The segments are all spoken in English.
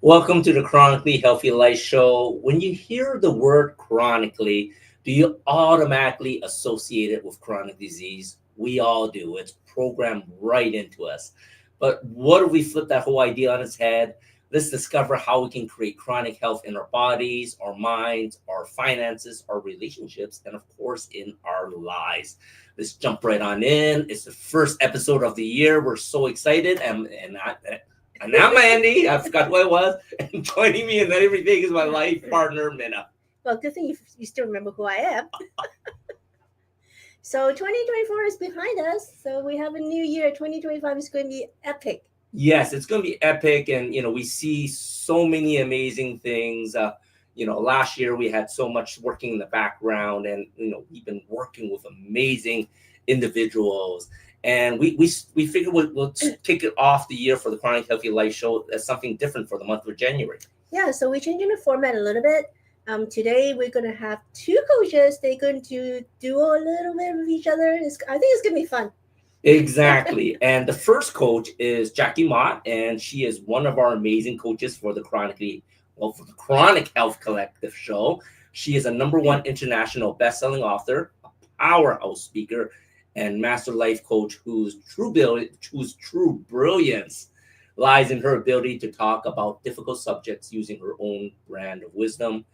Welcome to the Chronically Healthy Life Show. When you hear the word chronically, do you automatically associate it with chronic disease? We all do. It's programmed right into us. But what if we flip that whole idea on its head? Let's discover how we can create chronic health in our bodies, our minds, our finances, our relationships, and of course, in our lives. Let's jump right on in. It's the first episode of the year. We're so excited. And I'm Andy. I forgot who I was. And joining me and everything is my life partner, Minna. Well, good thing you still remember who I am. So 2024 is behind us. So we have a new year. 2025 is going to be epic. Yes, it's going to be epic. And, we see so many amazing things. Last year we had so much working in the background and, we've been working with amazing individuals. And we figured we'll kick it off the year for the Chronically Healthy Life Show as something different for the month of January. Yeah, so we're changing the format a little bit. Today we're going to have two coaches. They're going to do a little bit with each other. I think it's going to be fun. Exactly. And the first coach is Jackie Mott, and she is one of our amazing coaches for the Chronic Health Collective show. She is a #1 international best-selling author, a powerhouse speaker, and master life coach whose true brilliance lies in her ability to talk about difficult subjects using her own brand of wisdom,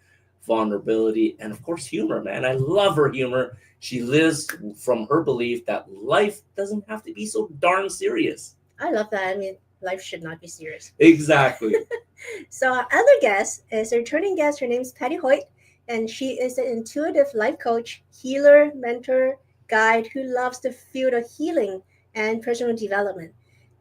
vulnerability, and of course humor, man. I love her humor. She lives from her belief that life doesn't have to be so darn serious. I love that. I mean, life should not be serious. Exactly. So our other guest is a returning guest. Her name is Pati Hoyt, and she is an intuitive life coach, healer, mentor, guide who loves the field of healing and personal development.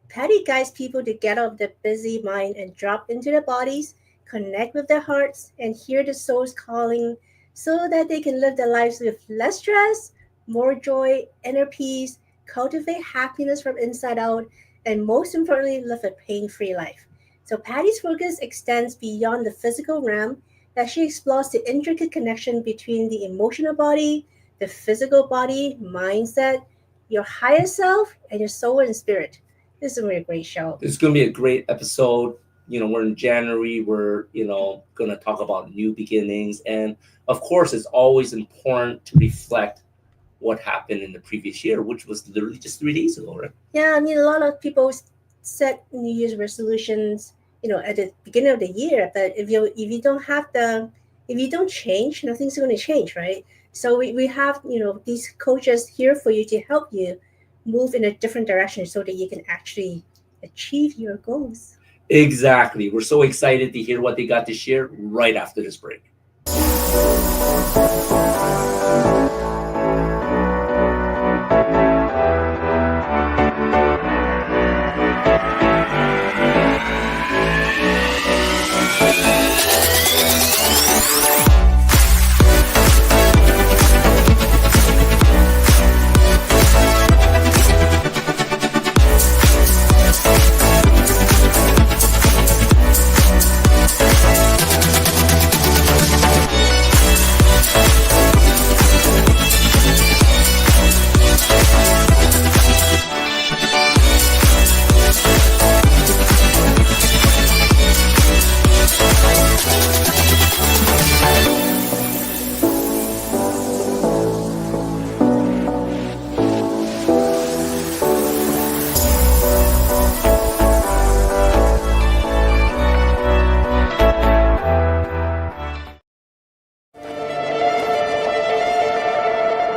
Pati guides people to get out of their busy mind and drop into their bodies, connect with their hearts, and hear the soul's calling so that they can live their lives with less stress, more joy, inner peace, cultivate happiness from inside out, and most importantly, live a pain-free life. So Pati's focus extends beyond the physical realm as she explores the intricate connection between the emotional body, the physical body, mindset, your higher self, and your soul and spirit. This is going to be a great show. It's going to be a great episode. We're in January. We're, going to talk about new beginnings. And of course, it's always important to reflect what happened in the previous year, which was literally just 3 days ago, right? Yeah, I mean, a lot of people set New Year's resolutions, at the beginning of the year. But if you don't change, nothing's going to change, right? So we have, these coaches here for you to help you move in a different direction so that you can actually achieve your goals. Exactly. We're so excited to hear what they got to share right after this break.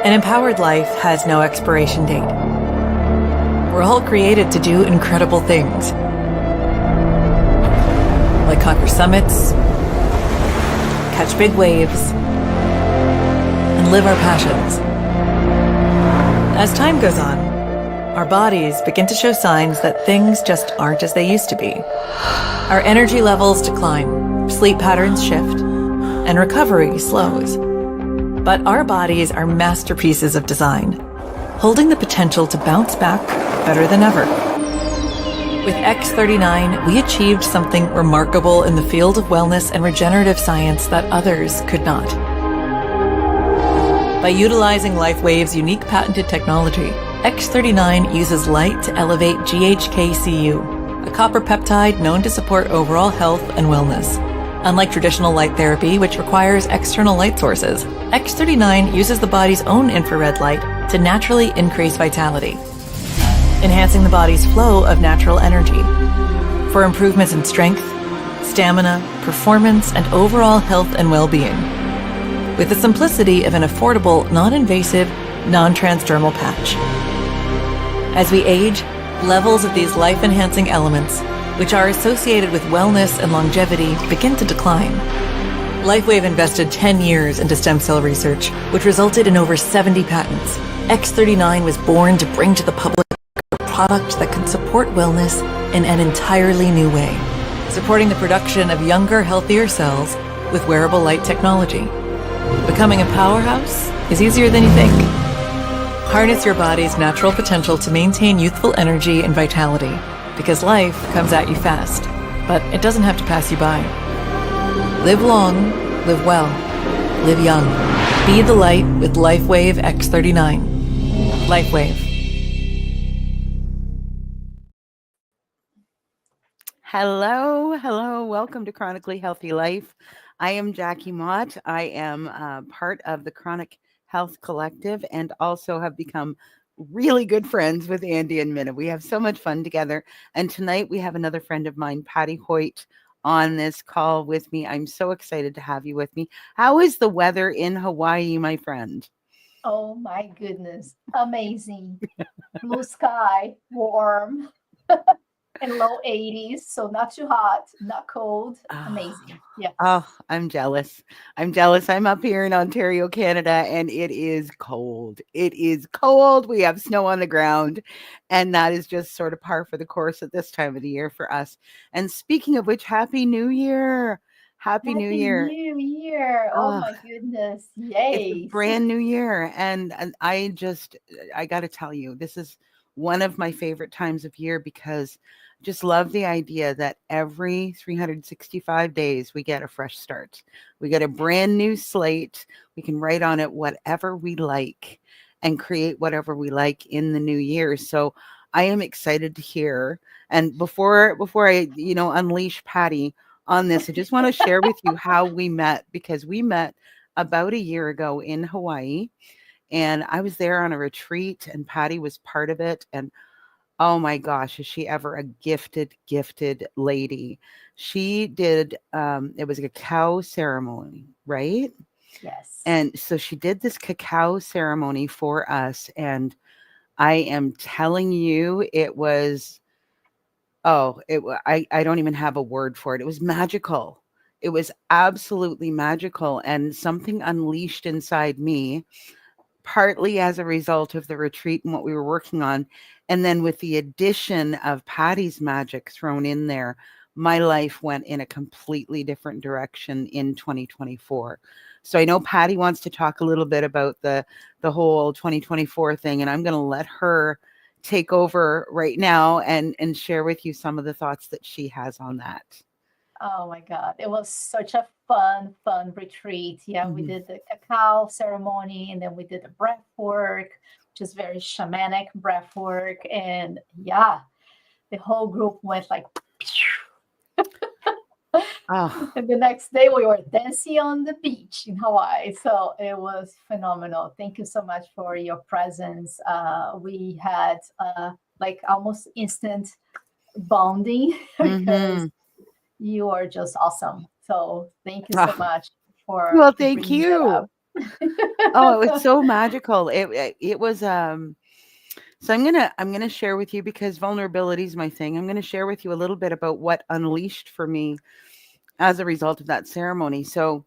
An empowered life has no expiration date. We're all created to do incredible things, like conquer summits, catch big waves, and live our passions. As time goes on, our bodies begin to show signs that things just aren't as they used to be. Our energy levels decline, sleep patterns shift, and recovery slows. But our bodies are masterpieces of design, holding the potential to bounce back better than ever. With X39, we achieved something remarkable in the field of wellness and regenerative science that others could not. By utilizing LifeWave's unique patented technology, X39 uses light to elevate GHKCU, a copper peptide known to support overall health and wellness. Unlike traditional light therapy, which requires external light sources, X39 uses the body's own infrared light to naturally increase vitality, enhancing the body's flow of natural energy. For improvements in strength, stamina, performance, and overall health and well-being, with the simplicity of an affordable, non-invasive, non-transdermal patch. As we age, levels of these life-enhancing elements, which are associated with wellness and longevity, begin to decline. LifeWave invested 10 years into stem cell research, which resulted in over 70 patents. X39 was born to bring to the public a product that can support wellness in an entirely new way, supporting the production of younger, healthier cells with wearable light technology. Becoming a powerhouse is easier than you think. Harness your body's natural potential to maintain youthful energy and vitality, because life comes at you fast, but it doesn't have to pass you by. Live long, live well, live young. Be the light with LifeWave X39. LifeWave. Hello. Welcome to Chronically Healthy Life. I am Jackie Mott. I am part of the Chronic Health Collective and also have become really good friends with Andy and Minna. We have so much fun together. And tonight we have another friend of mine, Pati Hoyt, on this call with me. I'm so excited to have you with me. How is the weather in Hawaii, my friend? Oh my goodness. Amazing. Blue sky, warm, and low 80s. So not too hot, not cold. Amazing. Yeah. Oh, I'm jealous. I'm up here in Ontario, Canada, and it is cold. We have snow on the ground, and that is just sort of par for the course at this time of the year for us. And speaking of which, Happy New Year. Happy New Year. New Year. Oh my goodness. Yay. It's a brand new year. And I got to tell you, this is one of my favorite times of year because I just love the idea that every 365 days we get a fresh start. We get a brand new slate. We can write on it whatever we like and create whatever we like in the new year. So I am excited to hear. And before I, unleash Pati on this, I just want to share with you how we met, because we met about a year ago in Hawaii, and I was there on a retreat and Pati was part of it. And oh my gosh, is she ever a gifted lady. She did, it was a cacao ceremony, right? Yes. And so she did this cacao ceremony for us. And I am telling you, it was, I don't even have a word for it. It was magical. It was absolutely magical, and something unleashed inside me, partly as a result of the retreat and what we were working on. And then with the addition of Pati's magic thrown in there, my life went in a completely different direction in 2024. So I know Pati wants to talk a little bit about the whole 2024 thing, and I'm going to let her take over right now and share with you some of the thoughts that she has on that. Oh my God. It was such a fun retreat. Yeah, we did the cacao ceremony, and then we did the breath work, which is very shamanic breath work. And yeah, the whole group went like, and the next day we were dancing on the beach in Hawaii. So it was phenomenal. Thank you so much for your presence. We had like almost instant bonding because you are just awesome. So thank you so much for. Well, thank you. Oh, it was so magical. It was so I'm gonna share with you, because vulnerability is my thing. I'm gonna share with you a little bit about what unleashed for me as a result of that ceremony. So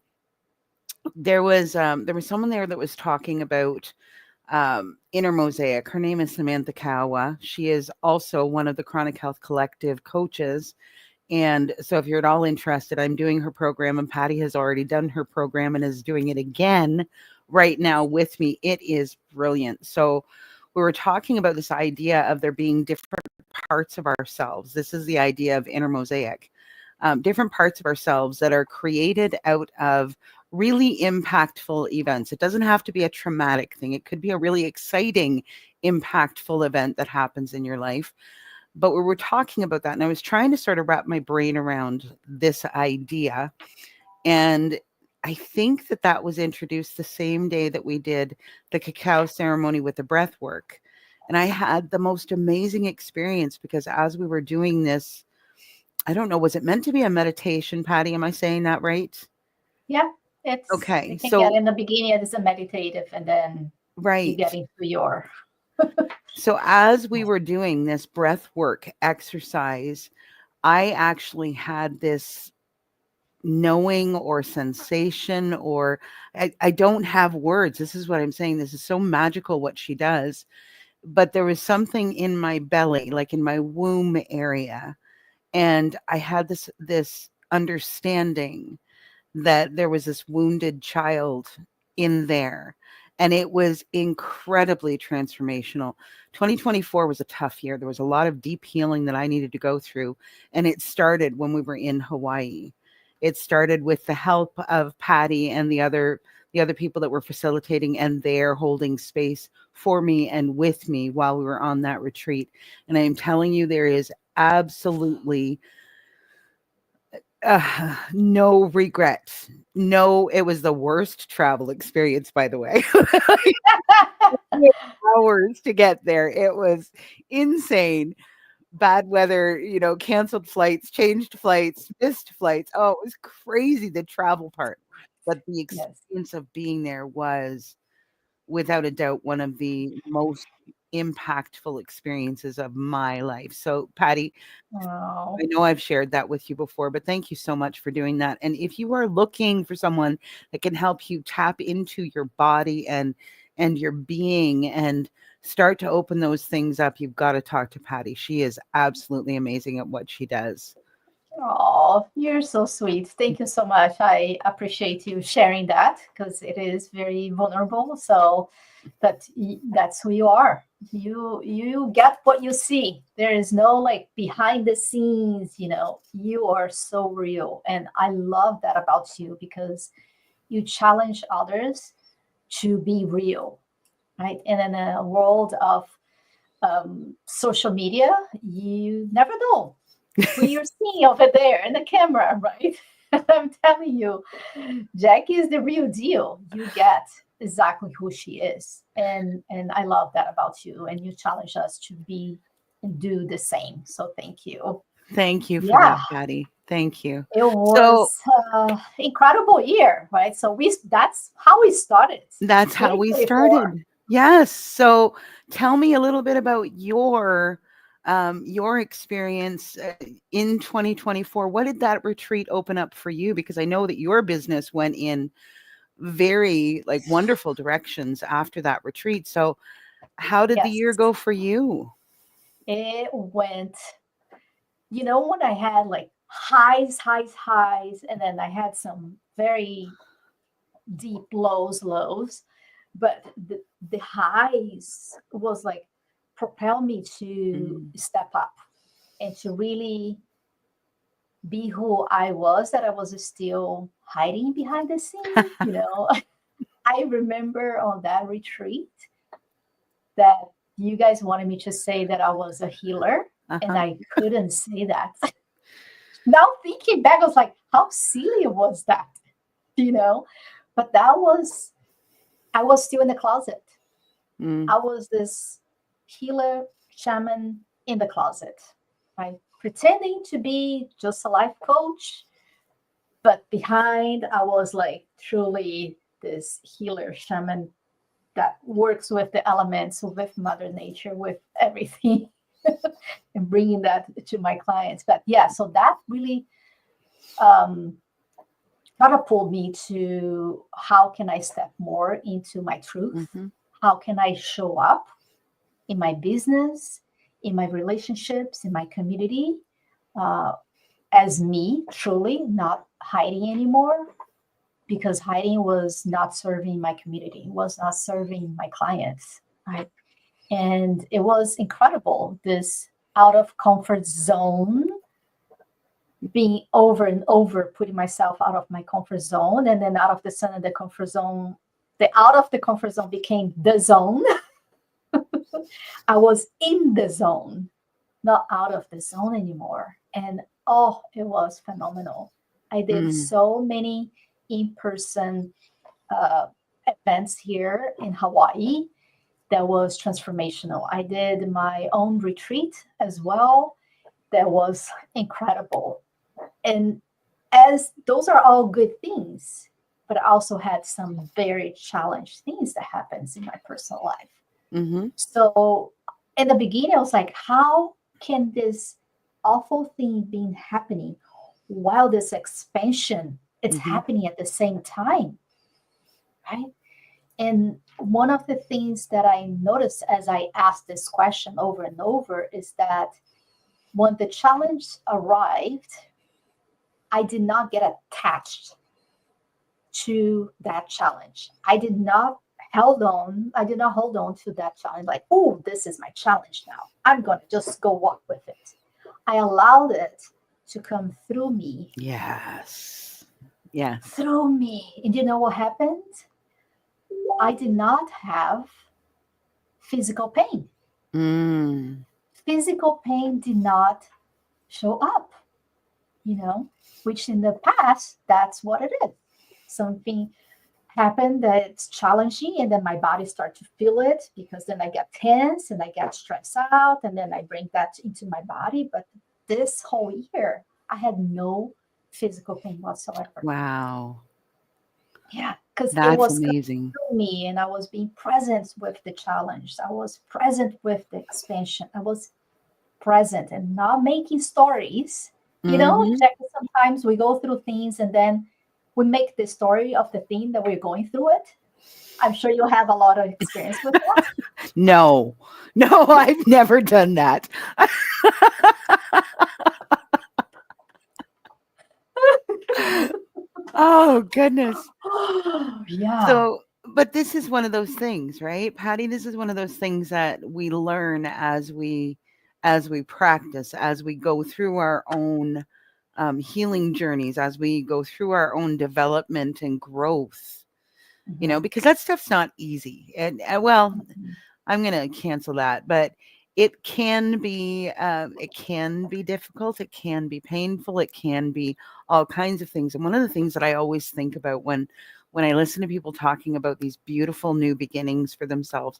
there was someone there that was talking about inner mosaic. Her name is Samantha Kawa. She is also one of the Chronic Health Collective coaches. And so if you're at all interested, I'm doing her program, and Pati has already done her program and is doing it again right now with me. It is brilliant. So we were talking about this idea of there being different parts of ourselves. This is the idea of inner mosaic. Different parts of ourselves that are created out of really impactful events. It doesn't have to be a traumatic thing. It could be a really exciting, impactful event that happens in your life. But we were talking about that, and I was trying to sort of wrap my brain around this idea. And I think that was introduced the same day that we did the cacao ceremony with the breath work. And I had the most amazing experience, because as we were doing this, I don't know, was it meant to be a meditation, Patti? Am I saying that right? Yeah, it's Okay. you can So get in the beginning it is a meditative, and then you right. get into your So as we were doing this breath work exercise, I actually had this knowing or sensation, or I don't have words. This is what I'm saying. This is so magical what she does. But there was something in my belly, like in my womb area. And I had this understanding that there was this wounded child in there. And it was incredibly transformational. 2024 was a tough year. There was a lot of deep healing that I needed to go through. And it started when we were in Hawaii. It started with the help of Patti and the other people that were facilitating, and they're holding space for me and with me while we were on that retreat. And I am telling you, there is absolutely no regrets. No, it was the worst travel experience, by the way. Hours to get there. It was insane. Bad weather, canceled flights, changed flights, missed flights. Oh, it was crazy, the travel part. But the experience of being there was, without a doubt, one of the most impactful experiences of my life. So, Patti, I know I've shared that with you before, but thank you so much for doing that. And if you are looking for someone that can help you tap into your body and your being and start to open those things up, you've got to talk to Patti. She is absolutely amazing at what she does. Oh, you're so sweet. Thank you so much. I appreciate you sharing that, because it is very vulnerable. So that's who you are. You get what you see. There is no like behind the scenes, you are so real. And I love that about you, because you challenge others to be real, right? And in a world of social media, you never know who you're seeing over there in the camera, right? I'm telling you, Jackie is the real deal. You get exactly who she is. And I love that about you. And you challenge us to be and do the same. So thank you. Thank you for that, Patti. Thank you. It was incredible year, right? So that's how we started. That's how we started. Yes. So tell me a little bit about your experience in 2024. What did that retreat open up for you? Because I know that your business went in very wonderful directions after that retreat. So how did the year go for you? It went, when I had highs, and then I had some very deep lows, but the highs was propel me to step up and to really be who I was, that I was still hiding behind the scene. I remember on that retreat that you guys wanted me to say that I was a healer, and I couldn't say that. Now thinking back, I was like, how silly was that? But I was still in the closet. I was this healer shaman in the closet, right? Pretending to be just a life coach, but behind I was truly this healer shaman that works with the elements, with Mother Nature, with everything, and bringing that to my clients. But so that really catapulted me to how can I step more into my truth? How can I show up in my business, in my relationships, in my community, as me, truly, not hiding anymore, because hiding was not serving my community, was not serving my clients, right? And it was incredible, this out of comfort zone, being over and over, putting myself out of my comfort zone, and then out of the sun of the comfort zone, the out of the comfort zone became the zone. I was in the zone, not out of the zone anymore. And oh, it was phenomenal. I did Mm. so many in-person uh, events here in Hawaii that was transformational. I did my own retreat as well. That was incredible. And as those are all good things, but I also had some very challenged things that happens in my personal life. Mm-hmm. So in the beginning, I was like, how can this awful thing be happening while this expansion it's Mm-hmm. happening at the same time, right? And one of the things that I noticed as I asked this question over and over is that when the challenge arrived, I did not get attached to that challenge. I did not hold on to that challenge like, oh, this is my challenge now. I'm going to just go walk with it. I allowed it to come through me. Yes. Yes. Through me. And you know what happened? I did not have physical pain. Mm. Physical pain did not show up, which in the past, that's what it is. Something happened that's challenging, and then my body starts to feel it because then I get tense and I get stressed out, and then I bring that into my body. But this whole year, I had no physical pain whatsoever. Wow. Yeah, because it That's was amazing. through me, and I was being present with the challenge. I was present with the expansion. I was present and not making stories. Mhm. Exactly. Sometimes we go through things and then we make the story of the thing that we're going through it. I'm sure you have a lot of experience with that. No, I've never done that. Oh, goodness. Yeah. So, but this is one of those things, right, Patty? This is one of those things that we learn as we practice, as we go through our own healing journeys, as we go through our own development and growth. Because that stuff's not easy. And well, I'm going to cancel that, but it can be difficult. It can be painful. It can be all kinds of things. And one of the things that I always think about when I listen to people talking about these beautiful new beginnings for themselves,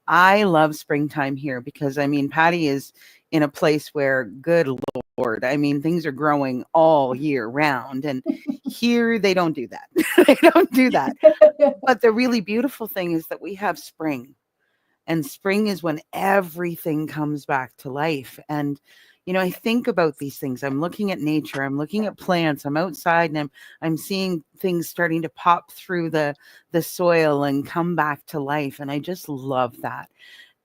I love springtime here because, I mean, Patty is in a place where, good Lord, I mean, things are growing all year round. And here they don't do that. They don't do that. But the really beautiful thing is that we have spring. And spring is when everything comes back to life. And, I think about these things. I'm looking at nature. I'm looking at plants. I'm outside and I'm seeing things starting to pop through the soil and come back to life. And I just love that.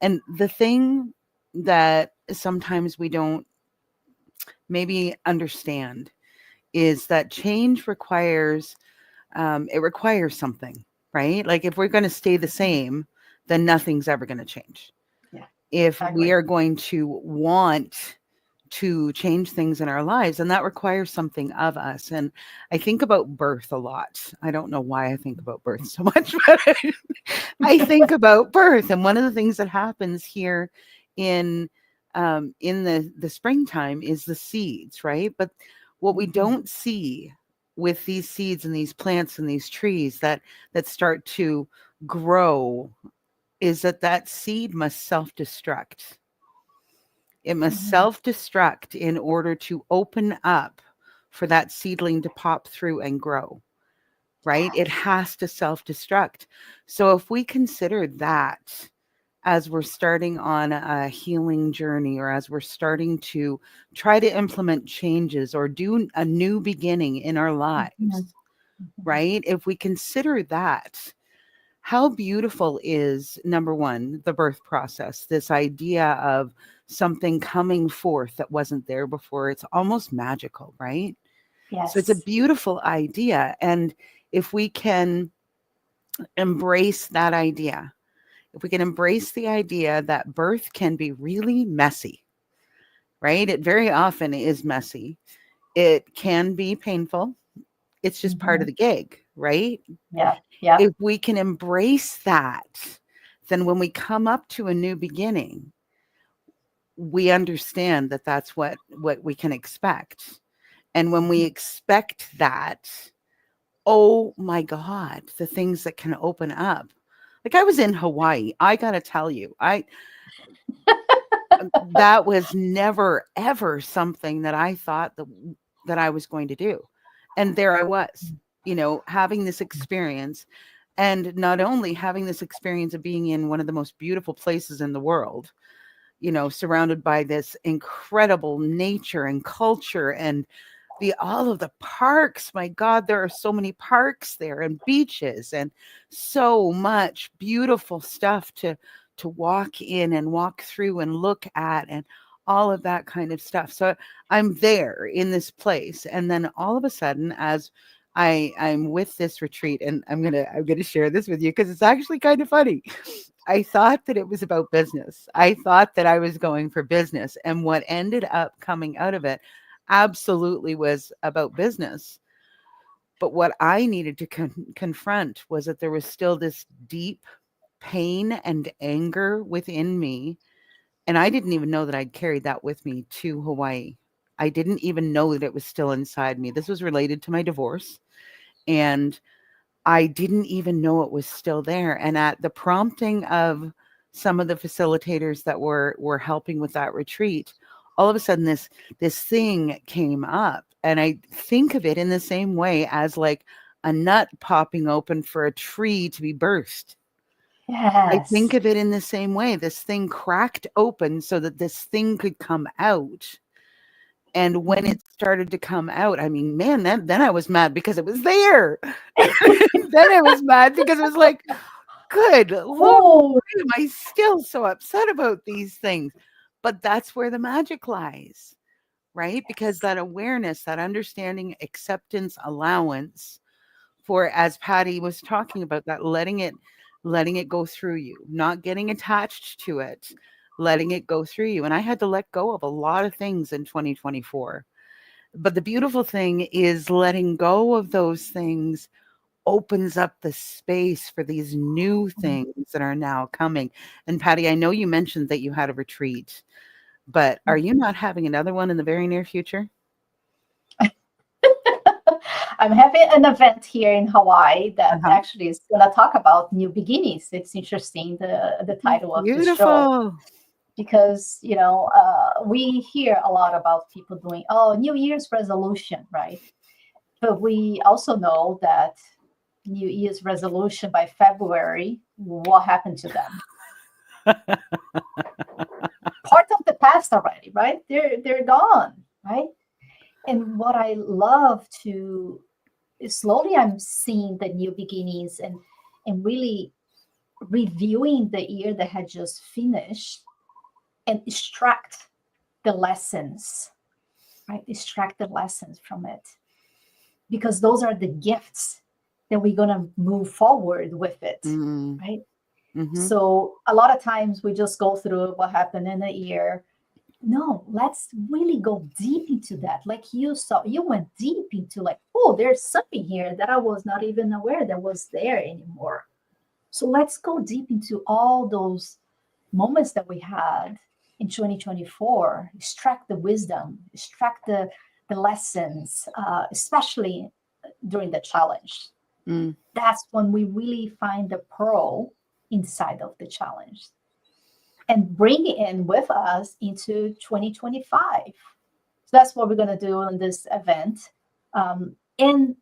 And the thing that sometimes we don't maybe understand is that change requires something, right? Like if we're going to stay the same, then nothing's ever going to change. Yeah, if I we agree. are going to want to change things in our lives, and that requires something of us. And I think about birth a lot. I don't know why I think about birth so much, but I think about birth. And one of the things that happens here in the springtime is the seeds, right? But what we don't see with these seeds and these plants and these trees that start to grow is that seed must self-destruct. It must self-destruct in order to open up for that seedling to pop through and grow, right? It has to self-destruct. So if we consider that as we're starting on a healing journey, or as we're starting to try to implement changes or do a new beginning in our lives, right? If we consider that, how beautiful is, number one, the birth process, this idea of something coming forth that wasn't there before. It's almost magical, right? Yes. So it's a beautiful idea. And if we can embrace that idea, if we can embrace the idea that birth can be really messy, right? It very often is messy. It can be painful. It's just part of the gig, right? Yeah. Yeah. If we can embrace that, then when we come up to a new beginning, we understand that that's what we can expect. And when we expect that, oh my God, the things that can open up. Like I was in Hawaii. I got to tell you, that was never, ever something that I thought that I was going to do. And there I was, having this experience, and not only having this experience of being in one of the most beautiful places in the world, surrounded by this incredible nature and culture and all of the parks. My God, there are so many parks there and beaches and so much beautiful stuff to walk in and walk through and look at and all of that kind of stuff. So I'm there in this place. And then all of a sudden, as I'm with this retreat, and I'm gonna share this with you because it's actually kind of funny. I thought that it was about business. I thought that I was going for business. And what ended up coming out of it absolutely was about business. But what I needed to confront was that there was still this deep pain and anger within me. And I didn't even know that I'd carried that with me to Hawaii. I didn't even know that it was still inside me. This was related to my divorce. And I didn't even know it was still there. And at the prompting of some of the facilitators that were helping with that retreat, all of a sudden this thing came up. And I think of it in the same way as like a nut popping open for a tree to be burst. Yes. I think of it in the same way. This thing cracked open so that this thing could come out. And when it started to come out, I mean, man, then I was mad because it was there. Then I was mad because it was like, good Lord, why am I still so upset about these things? But that's where the magic lies, right? Because that awareness, that understanding, acceptance, allowance for, as Pati was talking about, that letting it go through you, not getting attached to it, letting it go through you. And I had to let go of a lot of things in 2024. But the beautiful thing is letting go of those things opens up the space for these new things that are now coming. And Pati, I know you mentioned that you had a retreat, but are you not having another one in the very near future? I'm having an event here in Hawaii that actually is going to talk about new beginnings. It's interesting, the title of the show. Because, we hear a lot about people doing, New Year's resolution, right? But we also know that New Year's resolution by February, what happened to them? Part of the past already, right? They're gone, right? And what I love to slowly, I'm seeing the new beginnings and really reviewing the year that had just finished and extract the lessons, right? Extract the lessons from it, because those are the gifts that we're going to move forward with it, right? Mm-hmm. So a lot of times we just go through what happened in a year. No, let's really go deep into that. Like you went deep into like, there's something here that I was not even aware that was there anymore. So let's go deep into all those moments that we had in 2024, extract the wisdom, extract the lessons, especially during the challenge. That's when we really find the pearl inside of the challenge and bring it in with us into 2025. So that's what we're going to do in this event. And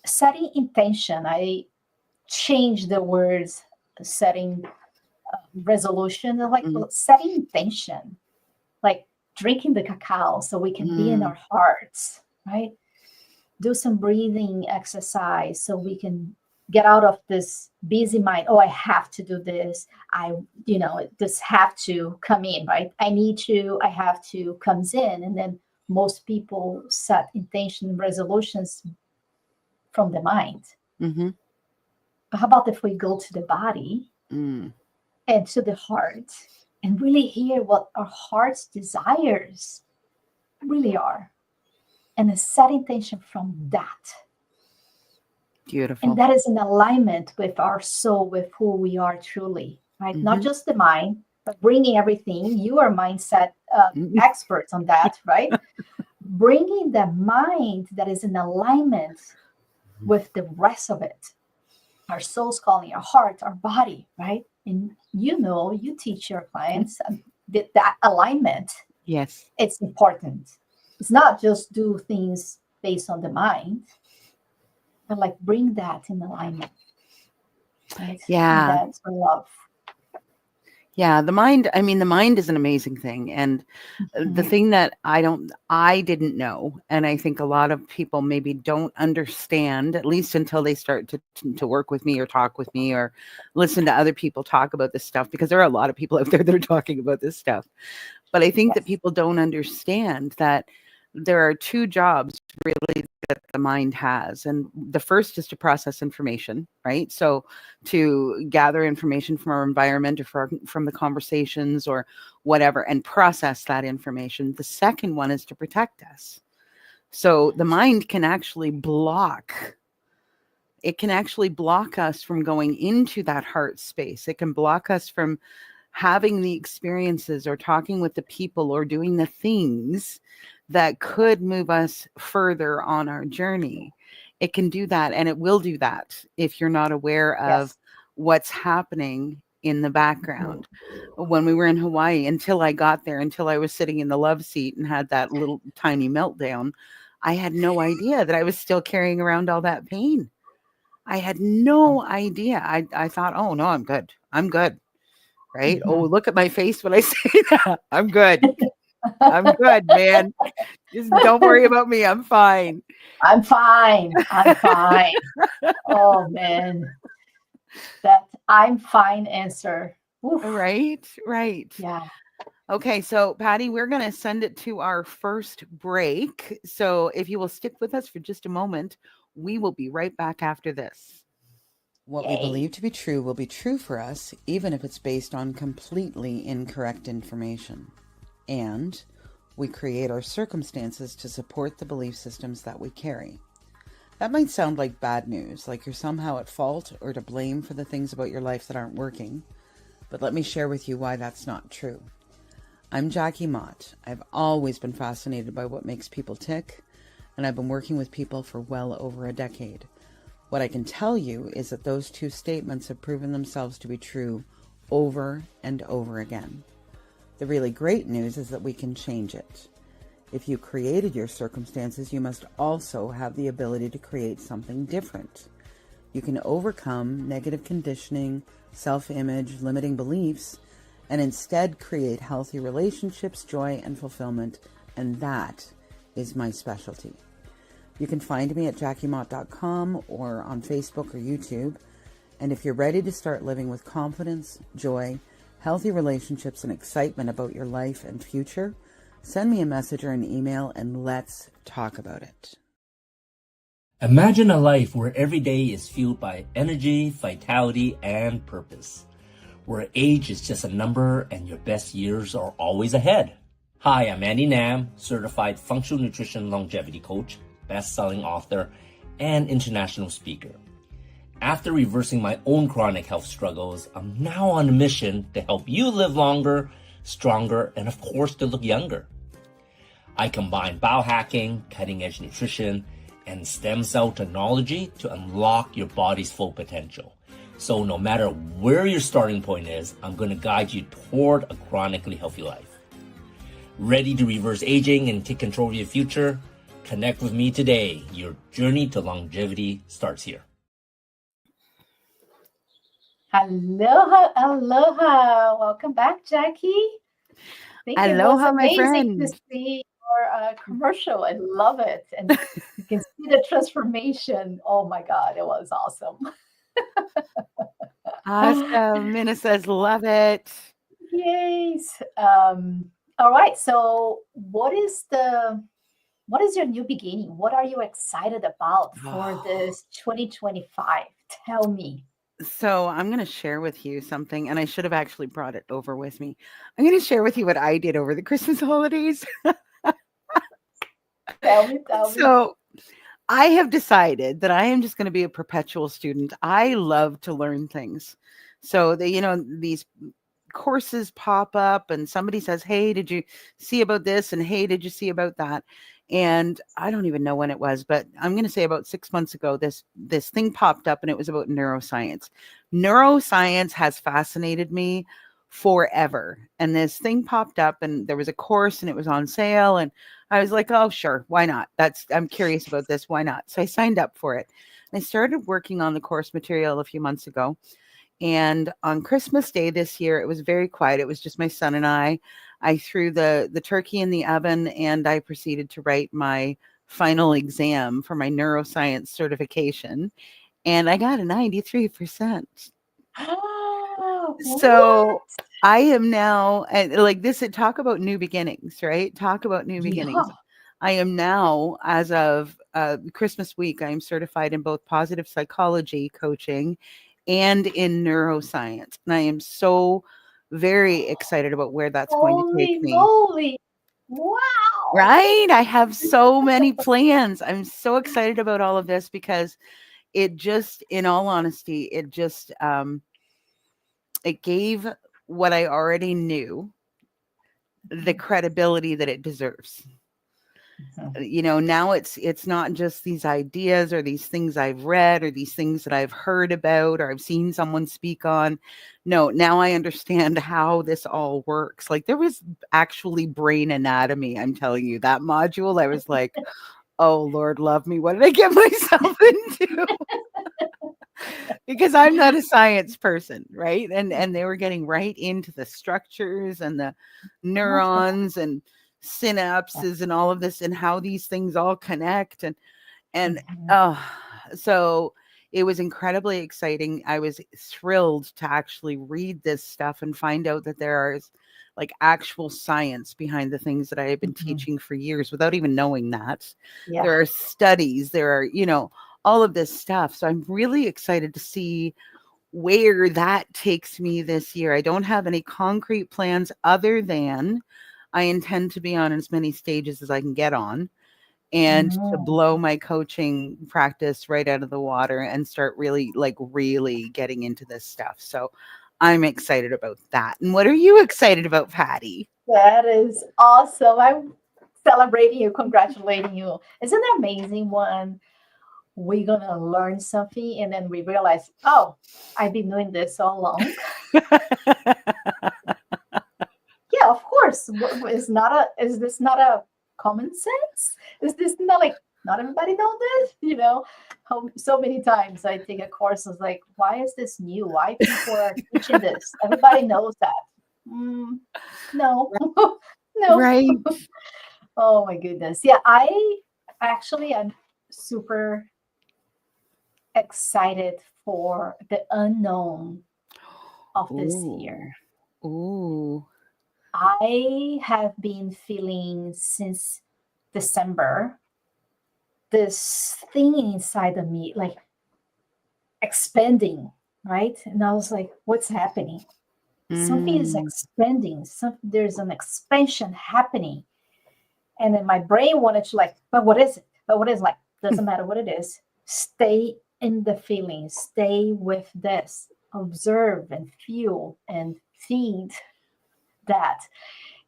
setting intention, I changed the words setting resolution, like setting intention, like drinking the cacao so we can be in our hearts, right? Do some breathing exercise so we can get out of this busy mind. I have to do this. This have to come in, right? I have to comes in. And then most people set intention resolutions from the mind. Mm-hmm. But how about if we go to the body and to the heart and really hear what our heart's desires really are? And then set intention from that. Beautiful. And that is in alignment with our soul, with who we are truly, right? Mm-hmm. Not just the mind, bringing everything, you are mindset experts on that, right? Bringing the mind that is in alignment with the rest of it, our soul's calling, our heart, our body, right? And you teach your clients that alignment. Yes. It's important. It's not just do things based on the mind, but like bring that in alignment. Right? Yeah. And that's love. Yeah, the mind is an amazing thing. And the thing that I didn't know, and I think a lot of people maybe don't understand, at least until they start to work with me or talk with me or listen to other people talk about this stuff, because there are a lot of people out there that are talking about this stuff. But I think that people don't understand that there are two jobs really that the mind has. And the first is to process information, right? So to gather information from our environment or from the conversations or whatever, and process that information. The second one is to protect us. So the mind can actually block. It can actually block us from going into that heart space. It can block us from having the experiences or talking with the people or doing the things that could move us further on our journey. It can do that, and it will do that if you're not aware of what's happening in the background. When we were in Hawaii, until I got there, until I was sitting in the love seat and had that little tiny meltdown, I had no idea that I was still carrying around all that pain. I had no idea. I thought, oh no, I'm good. I'm good. Right? Oh, look at my face when I say that. I'm good. I'm good, man. Just don't worry about me. I'm fine. I'm fine. I'm fine. Oh man. That I'm fine answer. Oof. Right. Yeah. Okay, so Pati, we're going to send it to our first break. So if you will stick with us for just a moment, we will be right back after this. What we believe to be true will be true for us, even if it's based on completely incorrect information. And we create our circumstances to support the belief systems that we carry. That might sound like bad news, like you're somehow at fault or to blame for the things about your life that aren't working. But let me share with you why that's not true. I'm Jackie Mott. I've always been fascinated by what makes people tick, and I've been working with people for well over a decade. What I can tell you is that those two statements have proven themselves to be true over and over again. The really great news is that we can change it. If you created your circumstances, you must also have the ability to create something different. You can overcome negative conditioning, self-image, limiting beliefs, and instead create healthy relationships, joy, and fulfillment, and that is my specialty. You can find me at jackiemott.com or on Facebook or YouTube. And if you're ready to start living with confidence, joy, healthy relationships, and excitement about your life and future, send me a message or an email and let's talk about it. Imagine a life where every day is fueled by energy, vitality, and purpose. Where age is just a number and your best years are always ahead. Hi, I'm Andy Nam, certified functional nutrition longevity coach, best-selling author, and international speaker. After reversing my own chronic health struggles, I'm now on a mission to help you live longer, stronger, and of course to look younger. I combine biohacking, cutting-edge nutrition, and stem cell technology to unlock your body's full potential. So no matter where your starting point is, I'm going to guide you toward a chronically healthy life. Ready to reverse aging and take control of your future? Connect with me today. Your journey to longevity starts here. Aloha, aloha. Welcome back, Jackie. Aloha, my friend. To see your commercial. I love it. And you can see the transformation. Oh my God, it was awesome. Awesome. Mina says, love it. Yes. All right. So what is your new beginning? What are you excited about for this 2025? Tell me. So I'm going to share with you something, and I should have actually brought it over with me. I'm going to share with you what I did over the Christmas holidays. Tell me. So I have decided that I am just going to be a perpetual student. I love to learn things. So these courses pop up and somebody says, hey, did you see about this? And hey, did you see about that? And I don't even know when it was, but I'm going to say about 6 months ago, this thing popped up and it was about neuroscience. Neuroscience has fascinated me forever. And this thing popped up and there was a course and it was on sale. And I was like, oh, sure. Why not? I'm curious about this. Why not? So I signed up for it. And I started working on the course material a few months ago. And on Christmas Day this year, it was very quiet. It was just my son and I. I threw the turkey in the oven and I proceeded to write my final exam for my neuroscience certification. And I got a 93%. So I am now, and like this, talk about new beginnings, right? Talk about new beginnings. Yeah. I am now, as of Christmas week, I am certified in both positive psychology coaching and in neuroscience. And I am so very excited about where that's going to take Holy me. moly. Wow. Right? I have so many plans. I'm so excited about all of this because it just, in all honesty, it just, it gave what I already knew the credibility that it deserves. You know, now it's not just these ideas or these things I've read or these things that I've heard about or I've seen someone speak on. No, now I understand how this all works. Like there was actually brain anatomy. I'm telling you, that module, I was like, oh Lord, love me. What did I get myself into? Because I'm not a science person, right? And they were getting right into the structures and the neurons and synapses and all of this and how these things all connect and so it was incredibly exciting. I was thrilled to actually read this stuff and find out that there is like actual science behind the things that I have been teaching for years without even knowing that. Yeah. There are studies, there are, you know, all of this stuff. So I'm really excited to see where that takes me this year. I don't have any concrete plans other than I intend to be on as many stages as I can get on and to blow my coaching practice right out of the water and start really getting into this stuff. So I'm excited about that. And what are you excited about, Pati? That is awesome. I'm celebrating you, congratulating you. Isn't it amazing when we're going to learn something and then we realize, oh, I've been doing this all along? Yeah, of course. Is this not a common sense? Is this not like, not everybody know this? You know, so many times I take a course, I was like, why is this new? Why people are teaching this? Everybody knows that. No, no. Right. Oh my goodness. Yeah, I'm super excited for the unknown of this year. Ooh. I have been feeling since December this thing inside of me, like expanding, right? And I was like, what's happening? Something is expanding. There's an expansion happening. And then my brain wanted to like, but what is it? But what is like, doesn't matter what it is. Stay in the feeling. Stay with this. Observe and feel and feed that.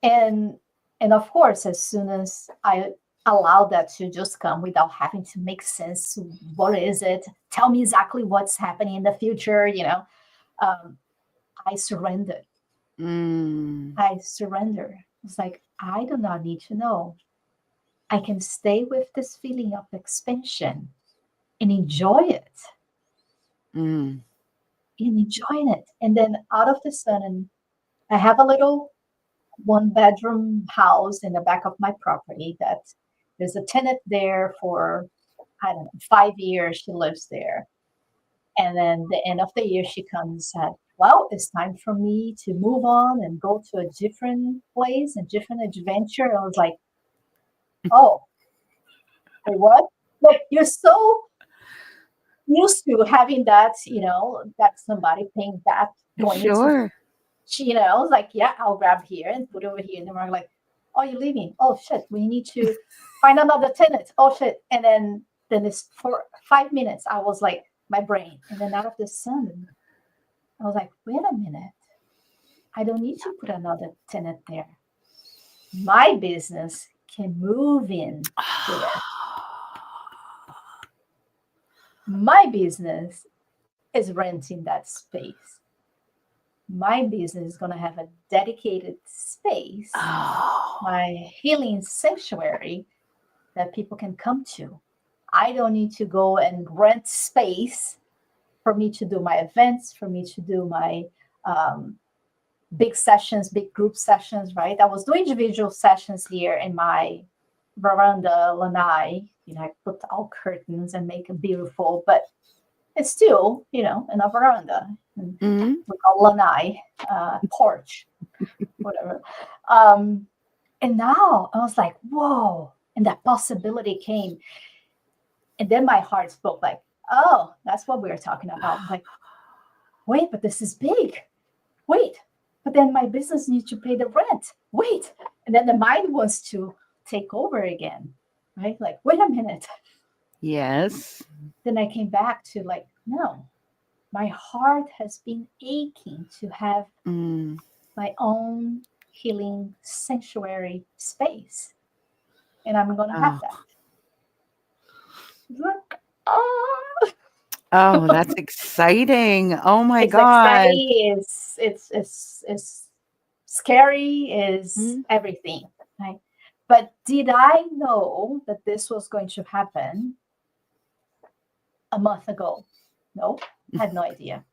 And of course, as soon as I allow that to just come without having to make sense, what is it? Tell me exactly what's happening in the future, you know. I surrendered. I surrender. It's like, I do not need to know. I can stay with this feeling of expansion and enjoy it. And enjoying it. And then out of the sudden, I have a little 1-bedroom house in the back of my property that there's a tenant there for, I don't know, 5 years. She lives there. And then the end of the year, she comes and said, well, it's time for me to move on and go to a different place, a different adventure. And I was like, oh, wait, what? Like, you're so used to having that, you know, that somebody paying that going into, you know, I was like, yeah, I'll grab here and put it over here. And then we're like, oh, you're leaving. Oh, shit, we need to find another tenant. Oh, shit. And then it's for 5 minutes, I was like, my brain. And then out of the sudden, I was like, wait a minute. I don't need to put another tenant there. My business can move in there. My business is renting that space. My business is going to have a dedicated space, my healing sanctuary that people can come to. I don't need to go and rent space for me to do my events, for me to do my big sessions, big group sessions, right? I was doing individual sessions here in my veranda, lanai. I put all curtains and make it beautiful, but it's still, in a veranda. Mm-hmm. We call lanai, porch, whatever. And now I was like, whoa. And that possibility came. And then my heart spoke like, oh, that's what we were talking about. I'm like, wait, but this is big. Wait, but then my business needs to pay the rent. Wait. And then the mind wants to take over again, right? Like, wait a minute. Yes. Then I came back to like, no, my heart has been aching to have my own healing sanctuary space. And I'm going to have that. Look, oh, that's exciting. Oh my it's God. exciting. It's scary, is everything, right? But did I know that this was going to happen a month ago? No, I had no idea.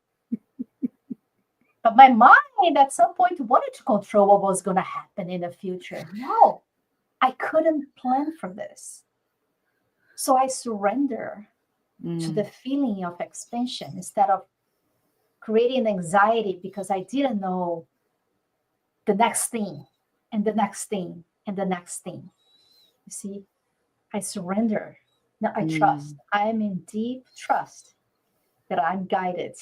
But my mind at some point wanted to control what was going to happen in the future. No, I couldn't plan for this. So I surrender to the feeling of expansion instead of creating anxiety because I didn't know the next thing and the next thing and the next thing. You see, I surrender. Now I trust. I am in deep trust that I'm guided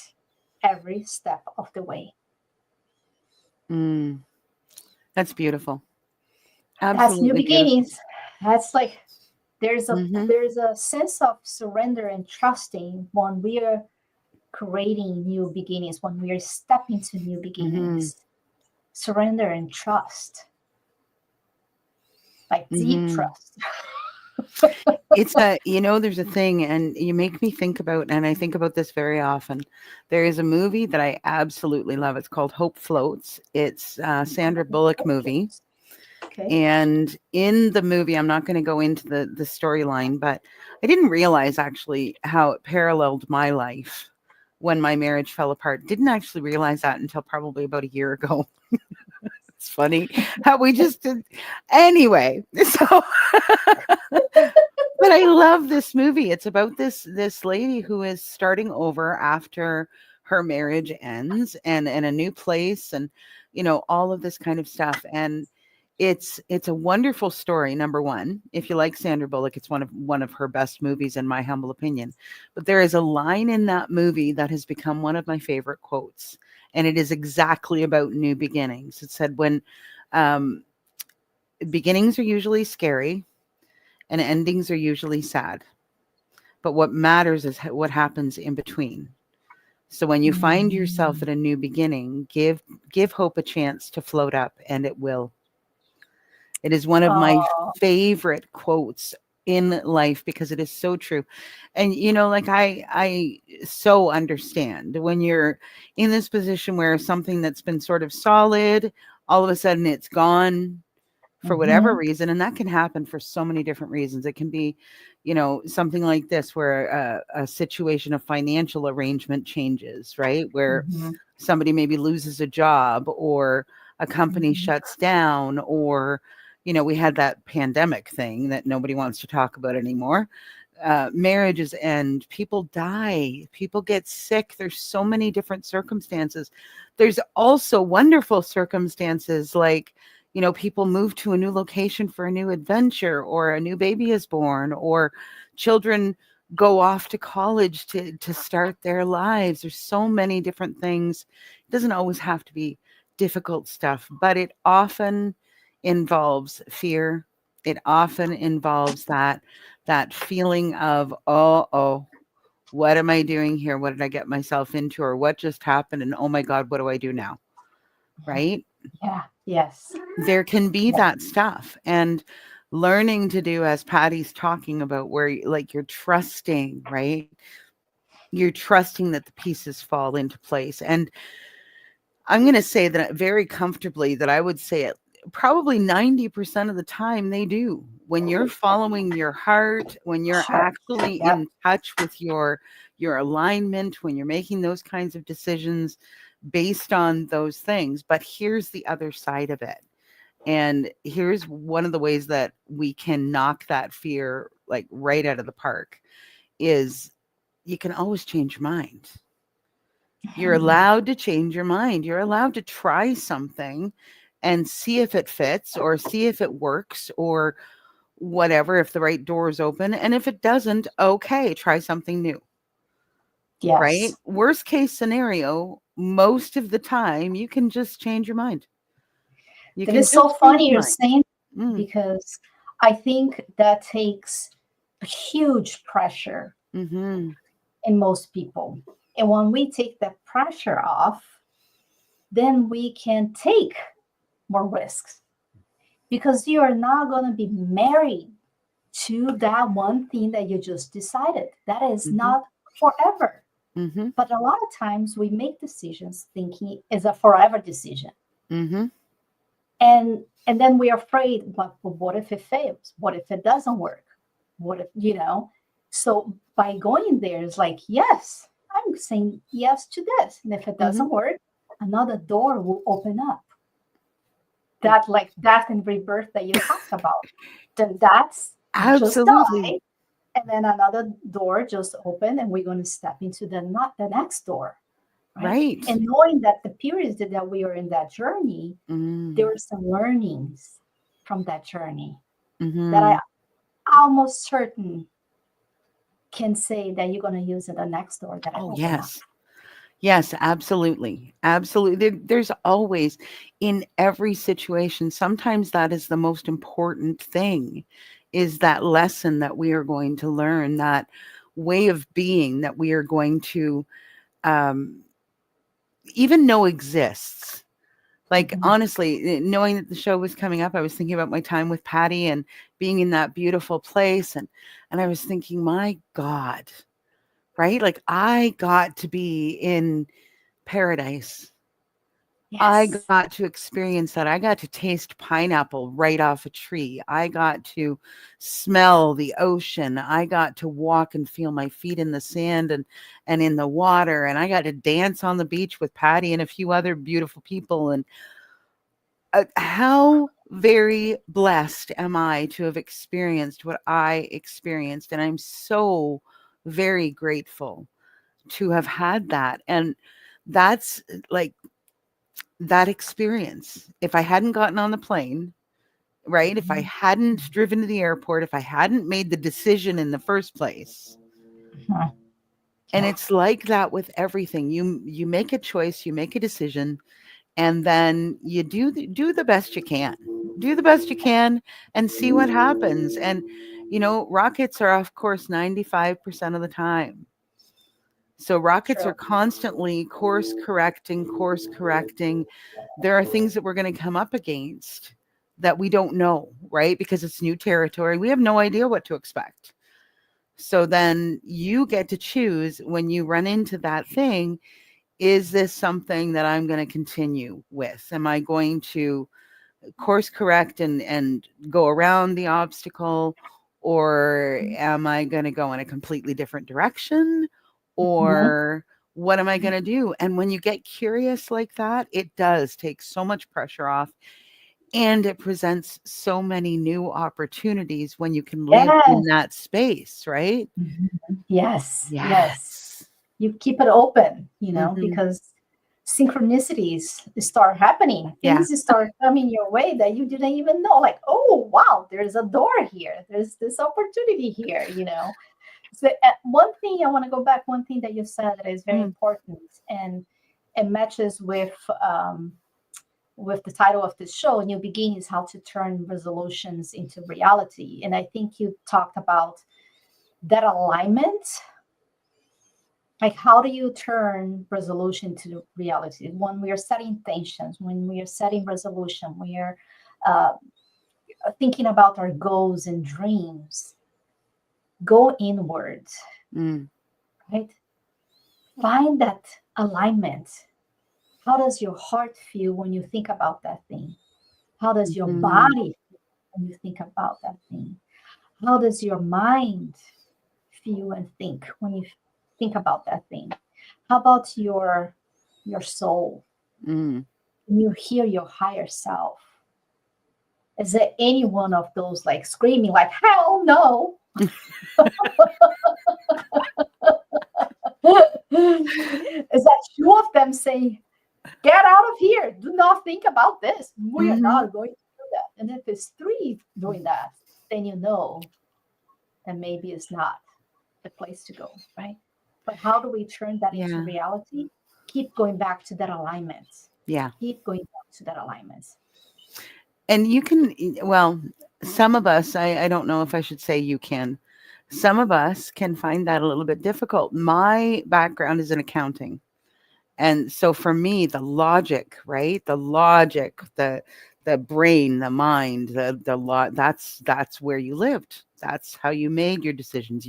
every step of the way. That's beautiful. Absolutely. That's new beginnings. Beautiful. That's like there's a sense of surrender and trusting when we are creating new beginnings, when we are stepping to new beginnings. Surrender and trust. Like deep trust. It's there's a thing, and you make me think about, and I think about this very often. There is a movie that I absolutely love. It's called Hope Floats. It's a Sandra Bullock movie. Okay. And in the movie, I'm not going to go into the storyline, but I didn't realize actually how it paralleled my life when my marriage fell apart. Didn't actually realize that until probably about a year ago. It's funny how we just did. Anyway, so but I love this movie. It's about this lady who is starting over after her marriage ends and in a new place and all of this kind of stuff. And it's a wonderful story. Number one, if you like Sandra Bullock, it's one of her best movies in my humble opinion. But there is a line in that movie that has become one of my favorite quotes. And it is exactly about new beginnings. It said, when beginnings are usually scary and endings are usually sad, but what matters is what happens in between. So when you find yourself at a new beginning, give hope a chance to float up, and it will. It is one of my favorite quotes in life because it is so true. And, like I so understand when you're in this position where something that's been sort of solid, all of a sudden it's gone for whatever reason. And that can happen for so many different reasons. It can be, something like this, where a situation of financial arrangement changes, right? Where somebody maybe loses a job, or a company shuts down, or we had that pandemic thing that nobody wants to talk about anymore. Marriages end, people die, people get sick. There's so many different circumstances. There's also wonderful circumstances like, people move to a new location for a new adventure, or a new baby is born, or children go off to college to start their lives. There's so many different things. It doesn't always have to be difficult stuff, but it often involves fear. It often involves that feeling of, oh, what am I doing here? What did I get myself into? Or what just happened? And oh my God, what do I do now? right? Yeah. Yes. There can be that stuff. And learning to do, as Patty's talking about, where like you're trusting, right? You're trusting that the pieces fall into place. And I'm going to say that very comfortably that I would say it probably 90% of the time they do. When you're following your heart, when you're Sure. actually Yep. in touch with your alignment, when you're making those kinds of decisions based on those things. But here's the other side of it. And here's one of the ways that we can knock that fear like right out of the park is you can always change your mind. You're allowed to change your mind. You're allowed to try something and see if it fits or see if it works or whatever, if the right door is open. And if it doesn't, okay, try something new. Yes. Right? Worst case scenario, most of the time, you can just change your mind. That is so funny you're saying, Mm. because I think that takes a huge pressure Mm-hmm. in most people. And when we take that pressure off, then we can take more risks, because you are not going to be married to that one thing that you just decided. That is Mhm. not forever. Mm-hmm. But a lot of times we make decisions thinking it's a forever decision. Mm-hmm. And then we're afraid, what if it fails? What if it doesn't work? What if, So by going there, it's like, yes, I'm saying yes to this. And if it doesn't work, another door will open up. That, like death and rebirth that you talked about, then that's just Absolutely. die. And then another door just open, and we're going to step into the next door. Right. And knowing that the periods that we are in that journey, there are some learnings from that journey that I almost certain can say that you're going to use in the next door that I open yes. up. Yes, absolutely. Absolutely. There's always, in every situation, sometimes that is the most important thing, is that lesson that we are going to learn, that way of being that we are going to even know exists. Like, honestly, knowing that the show was coming up, I was thinking about my time with Pati and being in that beautiful place. And I was thinking, my God, right? Like, I got to be in paradise. Yes. I got to experience that. I got to taste pineapple right off a tree. I got to smell the ocean. I got to walk and feel my feet in the sand and in the water. And I got to dance on the beach with Pati and a few other beautiful people. And how very blessed am I to have experienced what I experienced. And I'm so very grateful to have had that. And that's like that experience. If I hadn't gotten on the plane, right? If I hadn't driven to the airport, if I hadn't made the decision in the first place. And it's like that with everything. You make a choice, you make a decision, and then you do the best you can. Do the best you can and see what happens. And rockets are off course 95% of the time. So rockets are constantly course correcting. There are things that we're going to come up against that we don't know, right? Because it's new territory. We have no idea what to expect. So then you get to choose when you run into that thing, is this something that I'm going to continue with? Am I going to course correct and go around the obstacle? Or am I going to go in a completely different direction? Or what am I going to do? And when you get curious like that, it does take so much pressure off. And it presents so many new opportunities when you can live in that space, right? Yes. You keep it open, because synchronicities start happening. Things start coming your way that you didn't even know. Like, oh, wow, there's a door here. There's this opportunity here, So one thing I want to go back, one thing that you said that is very important and it matches with the title of this show, New Beginnings, How to Turn Resolutions into Reality. And I think you talked about that alignment Like, how do you turn resolution to reality? When we are setting intentions, when we are setting resolution, we are uh, thinking about our goals and dreams, go inward, Mm. right? Find that alignment. How does your heart feel when you think about that thing? How does your Mhm. body feel when you think about that thing? How does your mind feel and think when you think about that thing? How about your soul? Mm. When you hear your higher self, is there any one of those like screaming like hell no? Is that two of them saying, get out of here, do not think about this, we are Mhm. not going to do that? And if it's three doing that, then you know that maybe it's not the place to go, right? But how do we turn that into Yeah. reality? Keep going back to that alignment. Yeah. Keep going back to that alignment. And you can, well, some of us, I don't know if I should say you can, some of us can find that a little bit difficult. My background is in accounting. And so for me, the logic, right? The logic, the brain, the mind, that's where you lived. That's how you made your decisions.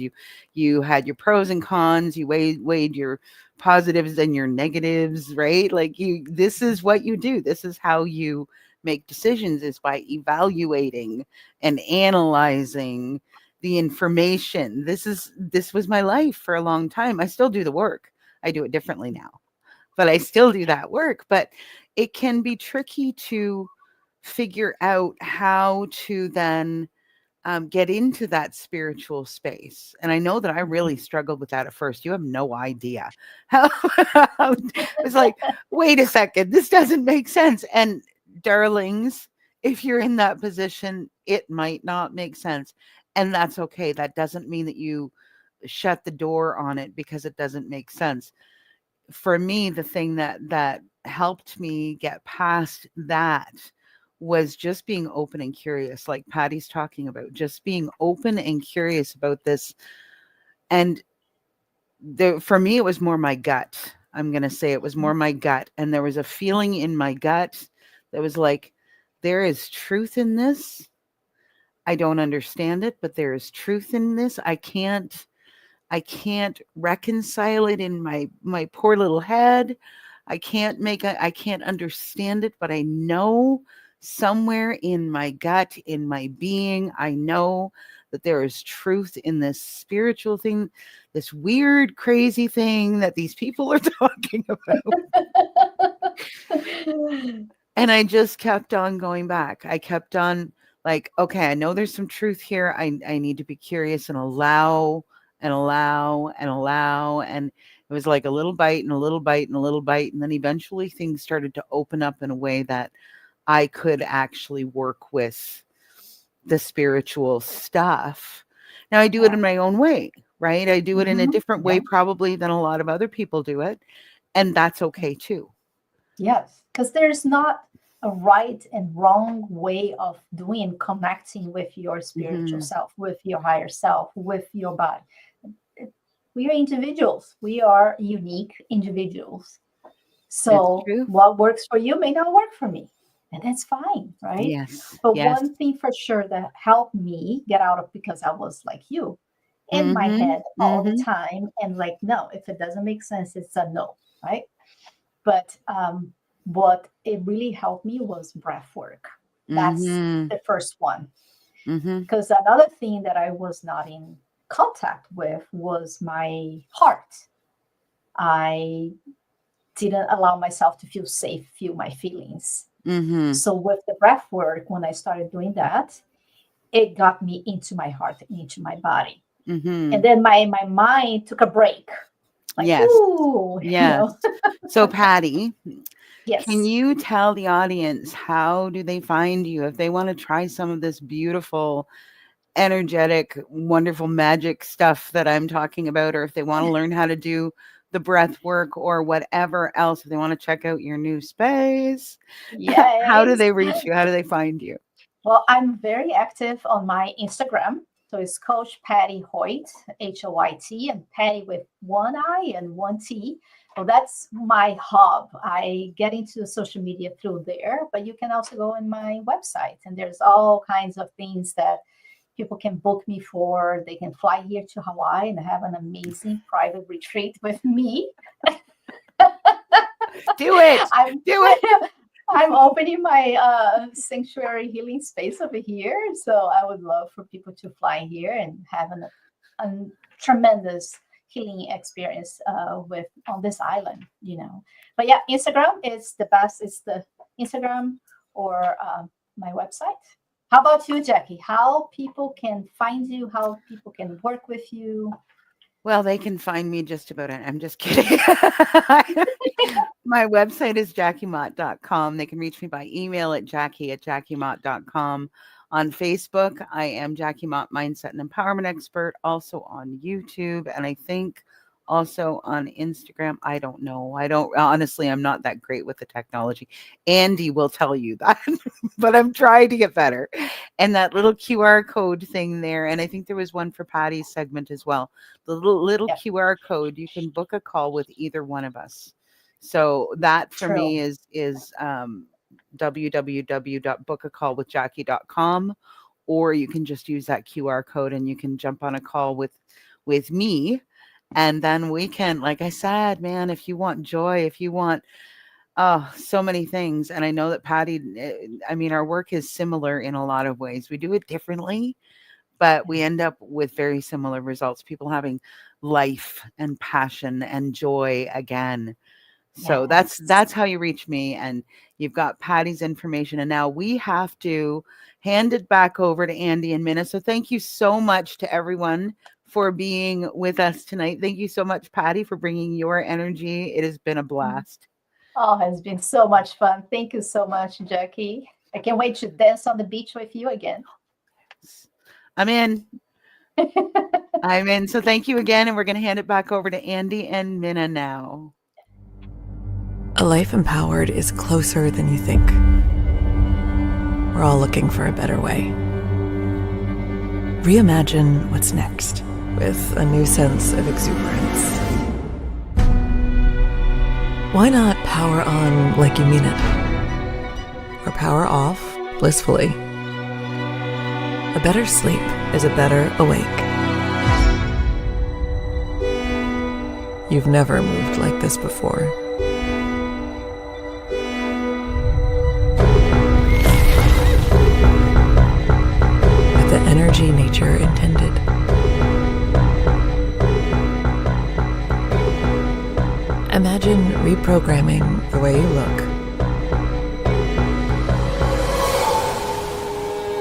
You had your pros and cons, you weighed your positives and your negatives, right? Like this is what you do. This is how you make decisions, is by evaluating and analyzing the information. This was my life for a long time. I still do the work. I do it differently now, but I still do that work. But it can be tricky to figure out how to then get into that spiritual space. And I know that I really struggled with that at first. You have no idea how it was like, wait a second, this doesn't make sense. And darlings, if you're in that position, it might not make sense. And that's okay. That doesn't mean that you shut the door on it because it doesn't make sense. For me, the thing that helped me get past that was just being open and curious, like Patty's talking about, just being open and curious about this. And for me, it was more my gut. I'm going to say it was more my gut. And there was a feeling in my gut that was like, there is truth in this. I don't understand it, but there is truth in this. I can't reconcile it in my poor little head. I can't understand it, but I know somewhere in my gut, in my being, I know that there is truth in this spiritual thing, this weird, crazy thing that these people are talking about. And I just kept on going back. I kept on like, okay, I know there's some truth here. I need to be curious and allow and allow and allow. And it was like a little bite and a little bite and a little bite. And then eventually things started to open up in a way that I could actually work with the spiritual stuff. Now I do it in my own way, right? I do it in a different way Yeah. probably than a lot of other people do it. And that's okay too. Yes, because there's not a right and wrong way of doing connecting with your spiritual self, with your higher self, with your body. We are individuals. We are unique individuals. It's So true. what works for you may not work for me. And that's fine, right? Yes. But Yes. one thing for sure that helped me get out of, because I was like you, in my Mhm. head all the Mhm. time, and like, no, if it doesn't make sense, it's a no, right? But what it really helped me was breath work. That's Mhm. the first one. Mhm. Because another thing that I was not in contact with was my heart. I didn't allow myself to feel safe, feel my feelings. Mhm. So with the breath work, when I started doing that, it got me into my heart, into my body. And Mhm. then my mind took a break. Like, Yes. ooh, Yes. So Patty, can yes. you tell the audience how do they find you if they want to try some of this beautiful, energetic, wonderful magic stuff that I'm talking about, or if they want to learn how to do the breath work or whatever else, if they want to check out your new space, how do Yes. they reach you? How do they find you? Well, I'm very active on my Instagram. So it's Coach Pati Hoyt, Hoyt, and Pati with one I and one T. So that's my hub. I get into social media through there, but you can also go on my website, and there's all kinds of things that people can book me for. They can fly here to Hawaii and have an amazing private retreat with me. Do it. Do it. I'm opening my sanctuary healing space over here. So I would love for people to fly here and have a tremendous healing experience with on this island, But yeah, Instagram is the best. It's the Instagram or my website. How about you, Jackie? How people can find you? How people can work with you? Well, they can find me just about it. I'm just kidding. My website is jackiemott.com. They can reach me by email at jackie@jackiemott.com. On Facebook, I am Jackie Mott, Mindset and Empowerment Expert, also on YouTube, and I think also on Instagram. I don't know. Honestly, I'm not that great with the technology. Andy will tell you that, but I'm trying to get better. And that little QR code thing there, and I think there was one for Pati's segment as well. The little QR code, you can book a call with either one of us. So that for me is www.bookacallwithjackie.com, or you can just use that QR code and you can jump on a call with me. And then we can, like I said, man, if you want joy, if you want, so many things. And I know that Pati, our work is similar in a lot of ways. We do it differently, but we end up with very similar results. People having life and passion and joy again. So that's how you reach me. And you've got Pati's information. And now we have to hand it back over to Andy and Minna. So thank you so much to everyone for being with us tonight. Thank you so much, Pati, for bringing your energy. It has been a blast. Oh, it's been so much fun. Thank you so much, Jackie. I can't wait to dance on the beach with you again. I'm in. I'm in. So thank you again. And we're going to hand it back over to Andy and Minna now. A life empowered is closer than you think. We're all looking for a better way. Reimagine what's next with a new sense of exuberance. Why not power on like you mean it? Or power off blissfully? A better sleep is a better awake. You've never moved like this before. With the energy nature intended. Imagine reprogramming the way you look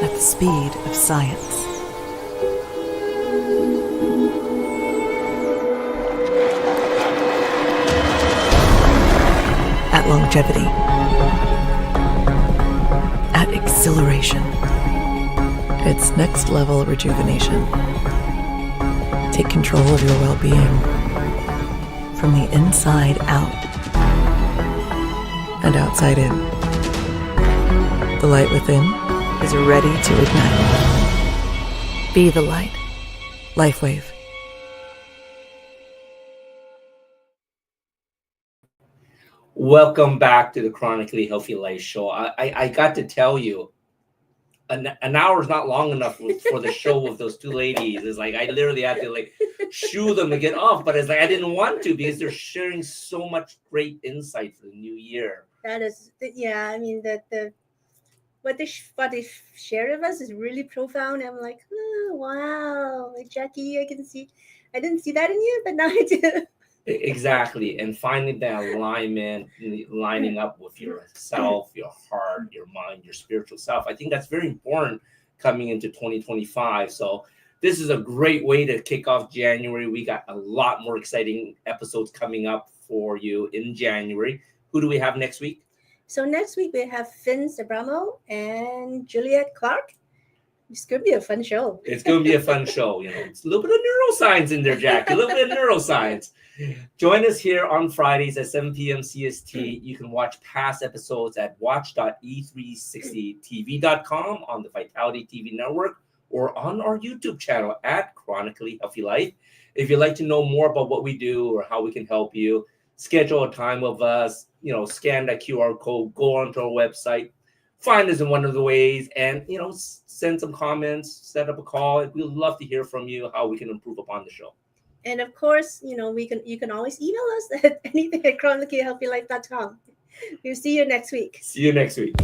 at the speed of science. At longevity. At exhilaration. It's next level rejuvenation. Take control of your well-being. From the inside out and outside in. The light within is ready to ignite. Be the light. LifeWave. Welcome back to the Chronically Healthy Life Show. I got to tell you, an hour is not long enough for the show with those two ladies. It's like I literally had to shoo them to get off, but it's like I didn't want to because they're sharing so much great insight for the new year. That is, yeah. I mean, what they share with us is really profound. I'm like, oh, wow, Jackie, I didn't see that in you, but now I do. Exactly. And finding that alignment, lining up with yourself, your heart, your mind, your spiritual self. I think that's very important coming into 2025. So this is a great way to kick off January. We got a lot more exciting episodes coming up for you in January. Who do we have next week? So next week we have Finn Sabramo and Juliet Clark. It's going to be a fun show. It's going to be a fun show. It's a little bit of neuroscience in there, Jack. A little bit of neuroscience. Join us here on Fridays at 7 p.m. CST. You can watch past episodes at watch.e360tv.com on the Vitality TV network, or on our YouTube channel at Chronically Healthy Life. If you'd like to know more about what we do or how we can help you, schedule a time with us, scan that QR code, go onto our website, find us in one of the ways, and, send some comments, set up a call. We'd love to hear from you how we can improve upon the show. And of course, you can always email us at anything@chronicallyhealthylife.com. We'll see you next week. See you next week.